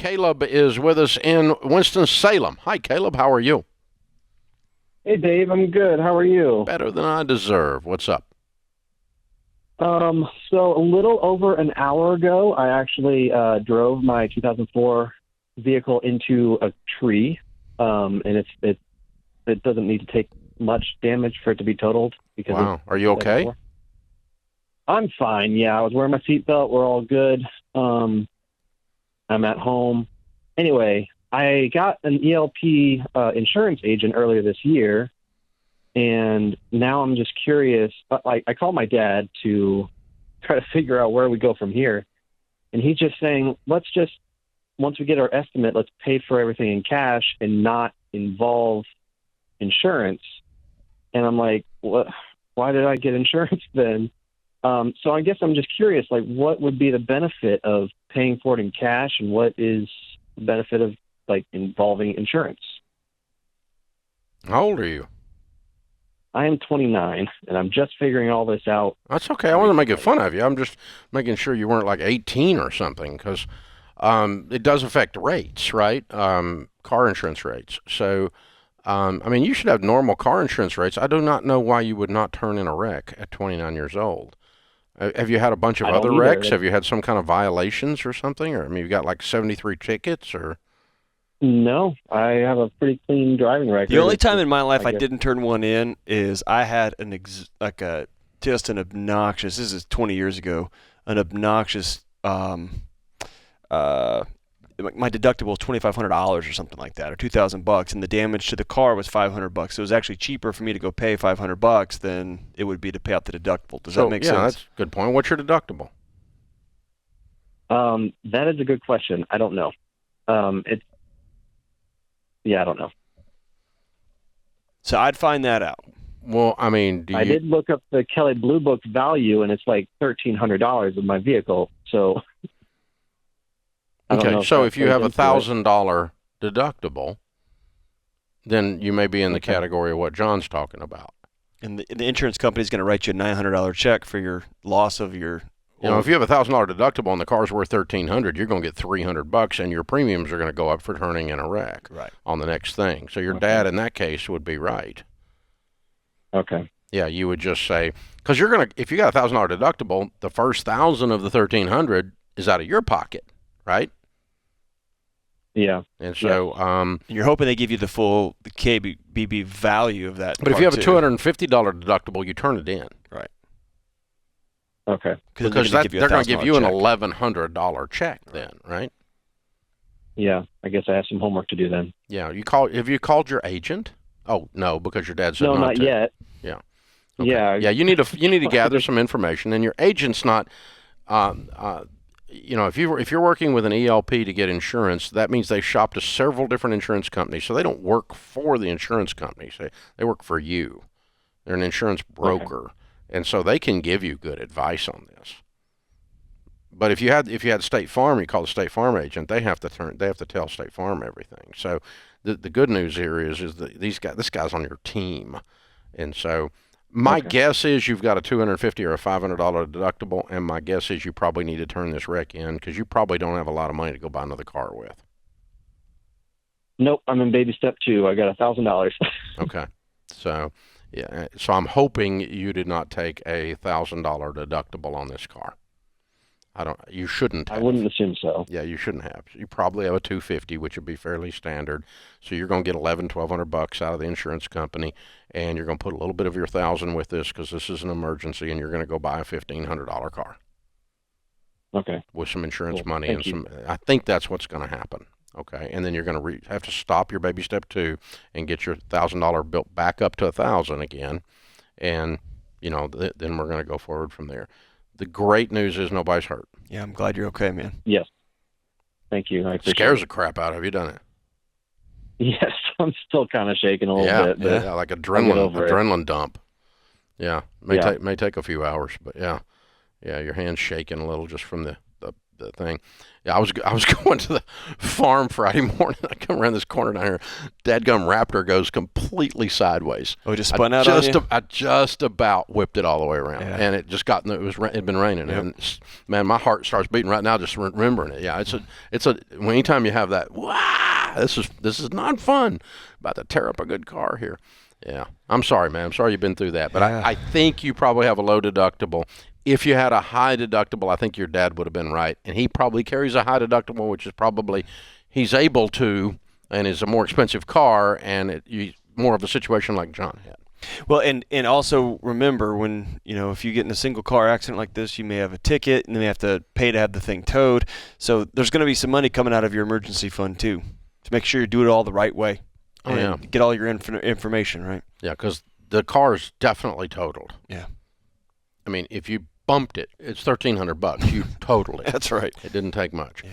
Caleb is with us in Winston-Salem. Hi, Caleb. How are you? Hey, Dave. I'm good. How are you? Better than I deserve. What's up? So a little over an hour ago, I actually drove my 2004 vehicle into a tree, and it doesn't need to take much damage for it to be totaled because Wow. Are you okay? I'm fine. Yeah, I was wearing my seatbelt. We're all good. I'm at home. Anyway, I got an ELP insurance agent earlier this year, and now I'm just curious. I called my dad to try to figure out where we go from here, and he's just saying, once we get our estimate, let's pay for everything in cash and not involve insurance. And I'm like, what? Why did I get insurance then? So I guess I'm just curious, like, what would be the benefit of paying for it in cash, and what is the benefit of, like, involving insurance? How old are you? I am 29, and I'm just figuring all this out. That's okay. I wasn't making fun of you. I'm just making sure you weren't like 18 or something, because it does affect rates, right? Car insurance rates. So, I mean, you should have normal car insurance rates. I do not know why you would not turn in a wreck at 29 years old. Have you had a bunch of I don't other either. wrecks? Have you had some kind of violations or something? Or, I mean, you've got like 73 tickets or... No, I have a pretty clean driving record. The only time in my life I guess. didn't turn one in is I had just an obnoxious. This is 20 years ago. An obnoxious. My deductible was $2,500 or something like that, or $2,000, and the damage to the car was $500. So it was actually cheaper for me to go pay $500 than it would be to pay out the deductible. Does that make sense? Yeah, that's a good point. What's your deductible? That is a good question. I don't know. I don't know. So I'd find that out. Well, I mean, I did look up the Kelley Blue Book value, and it's like $1,300 of my vehicle. So, I don't know okay. So if you have into it. $1,000 deductible, then you may be in the category of what John's talking about. And the insurance company's going to write you a $900 check for your loss of your. You know, if you have $1,000 deductible and the car's worth $1,300, you're going to get $300, and your premiums are going to go up for turning in a wreck on the next thing. So your dad, in that case, would be right. Okay. Yeah, you would just say, because you're going to, if you got $1,000 deductible, the first 1,000 of the 1,300 is out of your pocket, right? Yeah. And so, and you're hoping they give you the full KBB value of that. But if you have a $250 deductible, you turn it in. Right. Okay. Because they're going to give you an $1,100 check then, right? Yeah. I guess I have some homework to do then. Yeah. Have you called your agent? Oh, no, because your dad said no, not to. yet. Yeah. Okay. Yeah. Yeah. You need to gather some information, and your agent's not. You know, if you're working with an ELP to get insurance, that means they shop to several different insurance companies. So they don't work for the insurance companies. They work for you. They're an insurance broker. Okay. And so they can give you good advice on this. But if you had State Farm, you call the State Farm agent, they have to tell State Farm everything. So the good news here is that this guy's on your team. And so my guess is you've got a $250 or a $500 deductible, and my guess is you probably need to turn this wreck in because you probably don't have a lot of money to go buy another car with. Nope, I'm in baby step 2. I got $1,000. Okay. So yeah, so I'm hoping you did not take a $1,000 deductible on this car. You shouldn't have. I wouldn't assume so. Yeah, you shouldn't have. You probably have a $250, which would be fairly standard. So you're going to get $1,200 out of the insurance company, and you're going to put a little bit of your $1,000 with this because this is an emergency, and you're going to go buy a $1,500 car. Okay. With some insurance money Thank and you. I think that's what's going to happen. Okay, and then you're going to have to stop your baby step 2 and get your $1,000 built back up to $1,000 again, and then we're going to go forward from there. The great news is nobody's hurt. Yeah, I'm glad you're okay, man. Yes. Thank you. I appreciate Scares it. the crap out. Have you done it? Yes, I'm still kind of shaking a little bit. Yeah, like adrenaline dump. Yeah, may take a few hours, but yeah, your hand's shaking a little just from the the thing. Yeah, I was going to the farm Friday morning. I come around this corner down here. Dadgum Raptor goes completely sideways. Oh, it just spun out on you? I just about whipped it all the way around, Yeah. and it just got. It'd been raining, Yep. and man, my heart starts beating right now just remembering it. Yeah, it's a. Anytime you have that, wow, this is not fun. About to tear up a good car here. Yeah, I'm sorry, man. I'm sorry you've been through that, but Yeah. I think you probably have a low deductible. If you had a high deductible, I think your dad would have been right, and he probably carries a high deductible, which is probably he's able to, and is a more expensive car, and more of a situation like John had. Well, and also remember when, if you get in a single car accident like this, you may have a ticket and then you have to pay to have the thing towed. So there's going to be some money coming out of your emergency fund too, to make sure you do it all the right way. Oh, yeah. Get all your information right. Yeah, because the car's definitely totaled. Yeah. I mean, if you bumped it, it's $1,300. You totaled it. That's right. It didn't take much. Yeah.